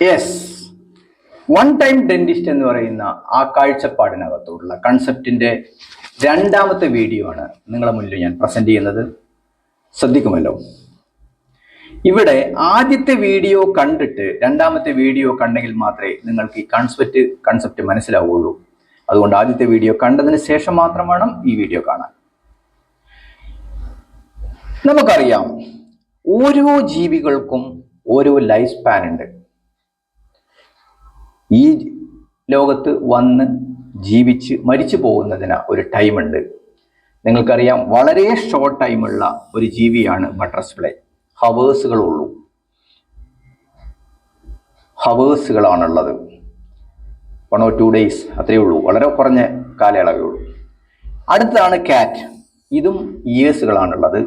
Yes, one time dentist എന്ന് പറയുന്ന ആ കാഴ്ചപ്പാടിനകത്തുള്ള കൺസെപ്റ്റിന്റെ രണ്ടാമത്തെ വീഡിയോ ആണ് നിങ്ങളുടെ മുന്നിൽ ഞാൻ പ്രസന്റ് ചെയ്യുന്നത്. ശ്രദ്ധിക്കുമല്ലോ, ഇവിടെ ആദ്യത്തെ വീഡിയോ കണ്ടിട്ട് രണ്ടാമത്തെ വീഡിയോ കണ്ടെങ്കിൽ മാത്രമേ നിങ്ങൾക്ക് ഈ കൺസെപ്റ്റ് മനസ്സിലാവുള്ളൂ. അതുകൊണ്ട് ആദ്യത്തെ വീഡിയോ കണ്ടതിന് ശേഷം മാത്രം വേണം ഈ വീഡിയോ കാണാൻ. നമുക്കറിയാം, ഓരോ ജീവികൾക്കും ഓരോ ലൈഫ് സ്പാൻ ഉണ്ട്. ഈ ലോകത്ത് വന്ന് ജീവിച്ച് മരിച്ചു പോകുന്നതിന് ഒരു ടൈമുണ്ട്. നിങ്ങൾക്കറിയാം, വളരെ ഷോർട്ട് ടൈമുള്ള ഒരു ജീവിയാണ് ബട്ടർഫ്ലൈ. ഹവേഴ്സുകളുള്ളൂ, ഹവേഴ്സുകളാണുള്ളത്. 1 or 2 days അത്രയേ ഉള്ളൂ, വളരെ കുറഞ്ഞ കാലയളവേ ഉള്ളൂ. അടുത്താണ് കാറ്റ്, ഇതും ഇയേഴ്സുകളാണുള്ളത്.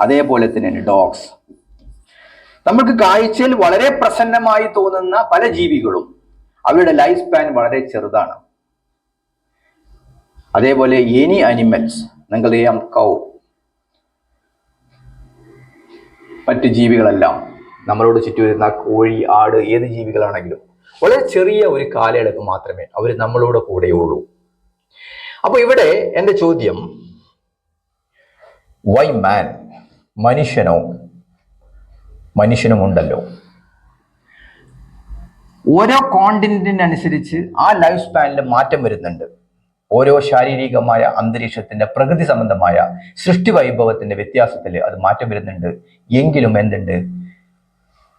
അതേപോലെ തന്നെ ഡോഗ്സ്. നമുക്ക് കാഴ്ചയിൽ വളരെ പ്രസന്നമായി തോന്നുന്ന പല ജീവികളും അവരുടെ ലൈഫ് സ്പാൻ വളരെ ചെറുതാണ്. അതേപോലെ എനി അനിമൽസ്, നിങ്ങൾക്കറിയാം, കൗ, മറ്റു ജീവികളെല്ലാം, നമ്മളോട് ചുറ്റും വരുന്ന കോഴി, ആട്, ഏത് ജീവികളാണെങ്കിലും വളരെ ചെറിയ ഒരു കാലയളവ് മാത്രമേ അവർ നമ്മളോട് കൂടെയുള്ളൂ. അപ്പൊ ഇവിടെ എൻ്റെ ചോദ്യം, വൈ മാൻ? മനുഷ്യനുമുണ്ടല്ലോ. ഓരോ കോണ്ടിനെന്റിനനുസരിച്ച് ആ ലൈഫ് സ്പാനിൽ മാറ്റം വരുന്നുണ്ട്. ഓരോ ശാരീരികമായ അന്തരീക്ഷത്തിന്റെ പ്രകൃതി സംബന്ധമായ സൃഷ്ടി വൈഭവത്തിന്റെ വ്യത്യാസത്തിൽ അത് മാറ്റം വരുന്നുണ്ട്. എങ്കിലും എന്തുണ്ട്?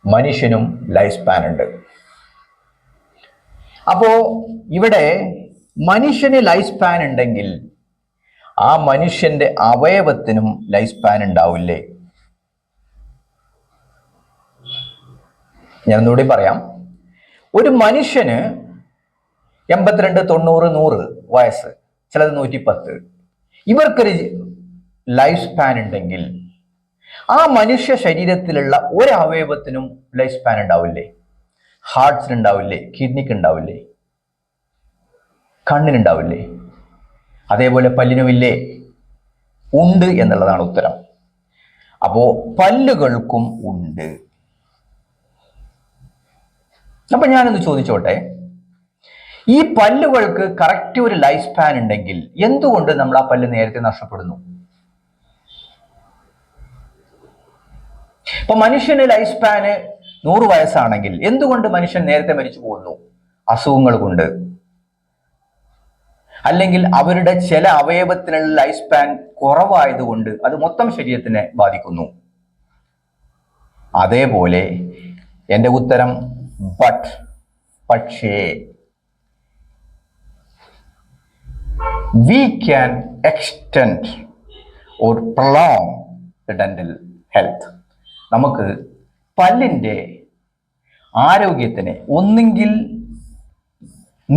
മനുഷ്യനും ലൈഫ് സ്പാൻ ഉണ്ട്. അപ്പോ ഇവിടെ മനുഷ്യന് ലൈഫ് സ്പാൻ ഉണ്ടെങ്കിൽ ആ മനുഷ്യന്റെ അവയവത്തിനും ലൈഫ് സ്പാൻ ഉണ്ടാവില്ലേ? ഞാൻ ഒന്നുകൂടി പറയാം. ഒരു മനുഷ്യന് 82, 90, 100 വയസ്സ്, ചിലത് 110. ഇവർക്കൊരു ലൈഫ് സ്പാൻ ഉണ്ടെങ്കിൽ ആ മനുഷ്യ ശരീരത്തിലുള്ള ഒരു അവയവത്തിനും ലൈഫ് സ്പാൻ ഉണ്ടാവില്ലേ? ഹാർട്ട്സിനുണ്ടാവില്ലേ? കിഡ്നിക്ക് ഉണ്ടാവില്ലേ? കണ്ണിനുണ്ടാവില്ലേ? അതേപോലെ പല്ലിനുമില്ലേ? ഉണ്ട് എന്നുള്ളതാണ് ഉത്തരം. അപ്പോ പല്ലുകൾക്കും ഉണ്ട്. അപ്പൊ ഞാനൊന്ന് ചോദിച്ചോട്ടെ, ഈ പല്ലുകൾക്ക് കറക്റ്റ് ഒരു ലൈഫ് സ്പാൻ ഉണ്ടെങ്കിൽ എന്തുകൊണ്ട് നമ്മൾ ആ പല്ല് നേരത്തെ നഷ്ടപ്പെടുന്നു? ഇപ്പൊ മനുഷ്യന് ലൈഫ് സ്പാന് 100 വയസ്സാണെങ്കിൽ എന്തുകൊണ്ട് മനുഷ്യൻ നേരത്തെ മരിച്ചു പോകുന്നു? അസുഖങ്ങൾ കൊണ്ട്, അല്ലെങ്കിൽ അവരുടെ ചില അവയവത്തിനുള്ള ലൈഫ് സ്പാൻ കുറവായതുകൊണ്ട് അത് മൊത്തം ശരീരത്തിനെ ബാധിക്കുന്നു. അതേപോലെ എൻ്റെ ഉത്തരം പക്ഷേ we can extend or prolong the dental health. നമുക്ക് പല്ലിൻ്റെ ആരോഗ്യത്തിനെ ഒന്നെങ്കിൽ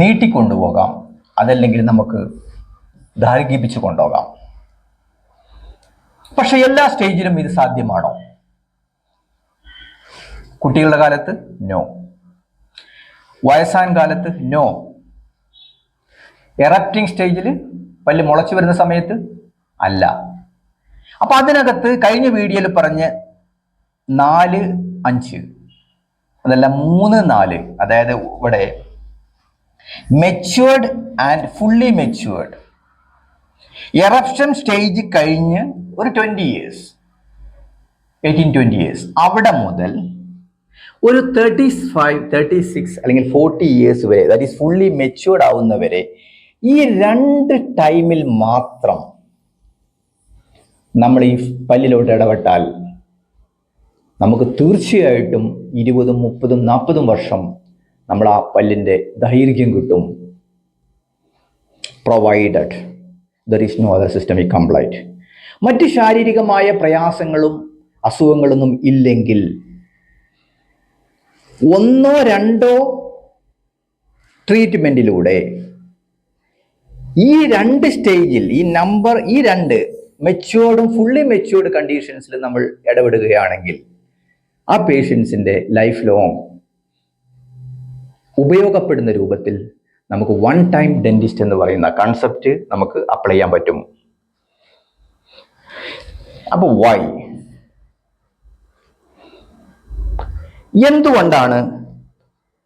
നീട്ടിക്കൊണ്ടുപോകാം, അതല്ലെങ്കിൽ നമുക്ക് ദൈർഘിപ്പിച്ചു കൊണ്ടുപോകാം. പക്ഷെ എല്ലാ സ്റ്റേജിലും ഇത് സാധ്യമാണോ? കുട്ടികളുടെ കാലത്ത് നോ, വയസ്സാൻ കാലത്ത് നോ, എറപ്റ്റിംഗ് സ്റ്റേജിൽ പല്ല് മുളച്ചു വരുന്ന സമയത്ത് അല്ല. അപ്പൊ അതിനകത്ത് കഴിഞ്ഞ വീഡിയോയിൽ പറഞ്ഞ 4, 5, അതല്ല 3, 4, അതായത് ഇവിടെ matured and fully matured, eruption stage കഴിഞ്ഞ് ഒരു 20 years, 18-20 years, അവിടെ മുതൽ ഒരു 35, 36 അല്ലെങ്കിൽ 40 years വരെ, ദാറ്റ് ഈസ് ഫുള്ളി മെച്യൂർഡ് ആവുന്നവരെ, ഈ 2 ടൈമിൽ മാത്രം നമ്മൾ ഈ പല്ലിലോട്ട് ഇടപെട്ടാൽ നമുക്ക് തീർച്ചയായിട്ടും 20, 30, 40 വർഷം നമ്മൾ ആ പല്ലിൻ്റെ ദൈർഘ്യം കിട്ടും. Provided there is no other systemic complaint. മറ്റ് ശാരീരികമായ പ്രയാസങ്ങളും അസുഖങ്ങളൊന്നും ഇല്ലെങ്കിൽ 1 or 2 ട്രീറ്റ്മെന്റിലൂടെ ഈ 2 സ്റ്റേജിൽ, ഈ 2 മെച്യൂർഡും ഫുള്ളി മെച്യൂർഡ് കണ്ടീഷൻസിൽ നമ്മൾ ഇടപെടുകയാണെങ്കിൽ ആ പേഷ്യൻസിന്റെ ലൈഫ് ലോങ് ഉപയോഗപ്പെടുന്ന രൂപത്തിൽ നമുക്ക് വൺ ടൈം ഡെന്റിസ്റ്റ് എന്ന് പറയുന്ന കൺസെപ്റ്റ് നമുക്ക് അപ്ലൈ ചെയ്യാൻ പറ്റും. അപ്പോൾ വൈ? എന്തുകൊണ്ടാണ്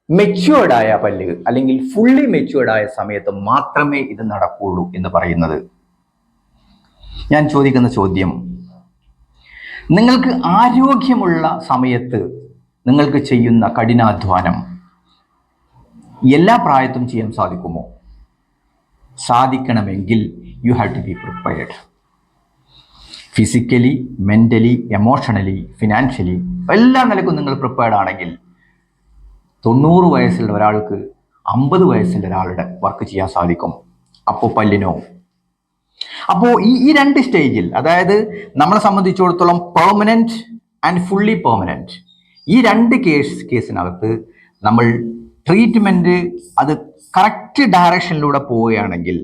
മെച്യൂർഡായ പല്ല് അല്ലെങ്കിൽ ഫുള്ളി മെച്യൂർഡായ സമയത്ത് മാത്രമേ ഇത് നടക്കുകയുള്ളൂ എന്ന് പറയുന്നത്. ഞാൻ ചോദിക്കുന്ന ചോദ്യം, നിങ്ങൾക്ക് ആരോഗ്യമുള്ള സമയത്ത് നിങ്ങൾക്ക് ചെയ്യുന്ന കഠിനാധ്വാനം എല്ലാ പ്രായത്തും ചെയ്യാൻ സാധിക്കുമോ? സാധിക്കണമെങ്കിൽ you have to be prepared. Physically, mentally, emotionally, financially എല്ലാ നിലക്കും നിങ്ങൾ പ്രിപ്പയർഡ് ആണെങ്കിൽ 90 വയസ്സുള്ള ഒരാൾക്ക് 50 വയസ്സുള്ള ഒരാളുടെ വർക്ക് ചെയ്യാൻ സാധിക്കും. അപ്പോൾ പല്ലിനോ? അപ്പോൾ ഈ രണ്ട് സ്റ്റേജിൽ, അതായത് നമ്മളെ സംബന്ധിച്ചിടത്തോളം പെർമനൻറ്റ് ആൻഡ് ഫുള്ളി പെർമനൻറ്റ്, ഈ രണ്ട് കേസിനകത്ത് നമ്മൾ ട്രീറ്റ്മെൻറ്റ് അത് കറക്റ്റ് ഡയറക്ഷനിലൂടെ പോവുകയാണെങ്കിൽ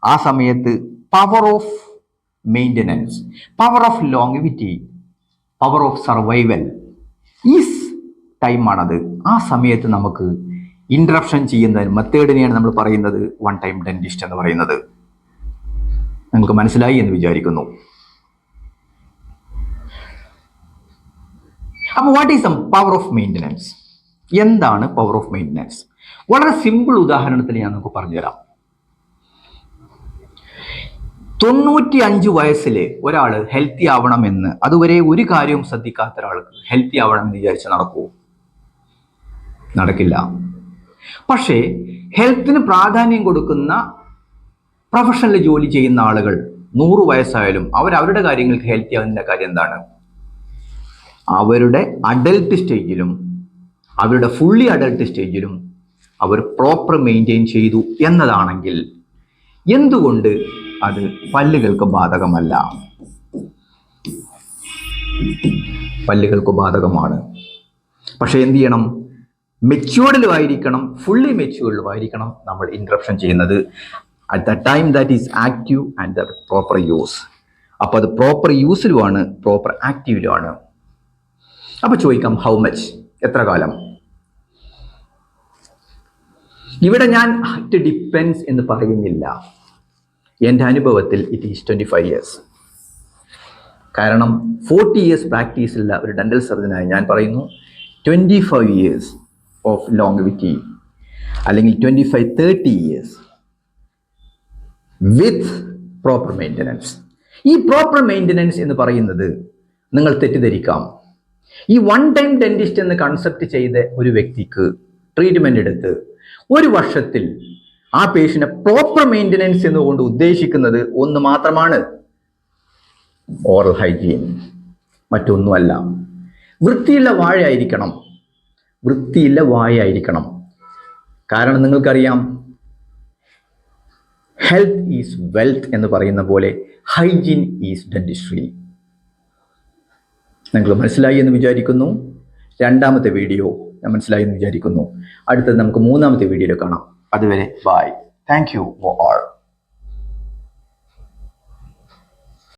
ആ സമയത്ത് power of maintenance, power of longevity, power of survival is ടൈമാണത്. ആ സമയത്ത് നമുക്ക് ഇൻട്രപ്ഷൻ ചെയ്യുന്ന മെത്തേഡിനെയാണ് നമ്മൾ പറയുന്നത് വൺ ടൈം ഡെന്റിസ്റ്റ് എന്ന് പറയുന്നത്. നിങ്ങൾക്ക് മനസ്സിലായി എന്ന് വിചാരിക്കുന്നു. അപ്പോൾ what is the power of maintenance? എന്താണ് പവർ ഓഫ് മെയിൻ്റനൻസ്? വളരെ സിമ്പിൾ ഉദാഹരണത്തിൽ ഞാൻ നിങ്ങൾക്ക് പറഞ്ഞുതരാം. 95 വയസ്സിൽ ഒരാൾ ഹെൽത്തി ആവണമെന്ന്, അതുവരെ ഒരു കാര്യവും ശ്രദ്ധിക്കാത്ത ഒരാൾക്ക് ഹെൽത്തി ആവണമെന്ന് വിചാരിച്ച് നടക്കുമോ? നടക്കില്ല. പക്ഷേ ഹെൽത്തിന് പ്രാധാന്യം കൊടുക്കുന്ന പ്രൊഫഷണൽ ജോലി ചെയ്യുന്ന ആളുകൾ 100 വയസ്സായാലും അവരുടെ കാര്യങ്ങൾക്ക് ഹെൽത്തി ആവുന്നതിൻ്റെ കാര്യം എന്താണ്? അവരുടെ അഡൽട്ട് സ്റ്റേജിലും അവരുടെ ഫുള്ളി അഡൽട്ട് സ്റ്റേജിലും അവർ പ്രോപ്പർ മെയിൻറ്റെയിൻ ചെയ്തു എന്നതാണെങ്കിൽ എന്തുകൊണ്ട് അത് പല്ലുകൾക്ക് ബാധകമല്ല? പല്ലുകൾക്ക് ബാധകമാണ്. പക്ഷെ എന്ത് ചെയ്യണം? മെച്യൂർഡിലും ആയിരിക്കണം, ഫുള്ളി മെച്യൂർഡിലും ആയിരിക്കണം നമ്മൾ ഇൻട്രപ്ഷൻ ചെയ്യുന്നത്. At the time that is active and the proper use. അപ്പോൾ അത് പ്രോപ്പർ യൂസിലുമാണ്, പ്രോപ്പർ ആക്റ്റീവിലുമാണ്. അപ്പോൾ ചോദിക്കാം, ഹൗ മച്ച്? എത്ര കാലം? ഇവിടെ ഞാൻ ഇറ്റ് ഡിപ്പെൻസ് എന്ന് പറയുന്നില്ല. എൻ്റെ അനുഭവത്തിൽ ഇറ്റ് ഈസ് 25 ഇയേഴ്സ്. കാരണം 40 ഇയേഴ്സ് പ്രാക്ടീസുള്ള ഒരു ഡെൻ്റൽ സർജനായി ഞാൻ പറയുന്നു 25 ഇയേഴ്സ് ഓഫ് ലോങ്വിറ്റി, അല്ലെങ്കിൽ 25-30 ഇയേഴ്സ് വിത്ത് പ്രോപ്പർ മെയിൻ്റനൻസ്. ഈ പ്രോപ്പർ മെയിൻ്റനൻസ് എന്ന് പറയുന്നത് നിങ്ങൾ തെറ്റിദ്ധരിക്കാം. ഈ വൺ ടൈം ഡെന്റിസ്റ്റ് എന്ന് കൺസെപ്റ്റ് ചെയ്ത ഒരു വ്യക്തിക്ക് ട്രീറ്റ്മെൻ്റ് എടുത്ത് 1 വർഷത്തിൽ ആ പേഷ്യനെ പ്രോപ്പർ മെയിൻ്റനൻസ് എന്നുകൊണ്ട് ഉദ്ദേശിക്കുന്നത് ഒന്ന് മാത്രമാണ്, ഓറൽ ഹൈജീൻ, മറ്റൊന്നുമല്ല. വൃത്തിയുള്ള വായയായിരിക്കണം, വൃത്തിയുള്ള വായയായിരിക്കണം. കാരണം നിങ്ങൾക്കറിയാം, ഹെൽത്ത് ഈസ് വെൽത്ത് എന്ന് പറയുന്ന പോലെ ഹൈജീൻ ഈസ് ഡെന്റിസ്ട്രി. നിങ്ങൾ മനസ്സിലായി എന്ന് വിചാരിക്കുന്നു. രണ്ടാമത്തെ വീഡിയോ ഞാൻ മനസ്സിലായി എന്ന് വിചാരിക്കുന്നു. അടുത്തത് നമുക്ക് 3ാമത്തെ വീഡിയോയിൽ കാണാം. അതുവരെ bye. Thank you for all.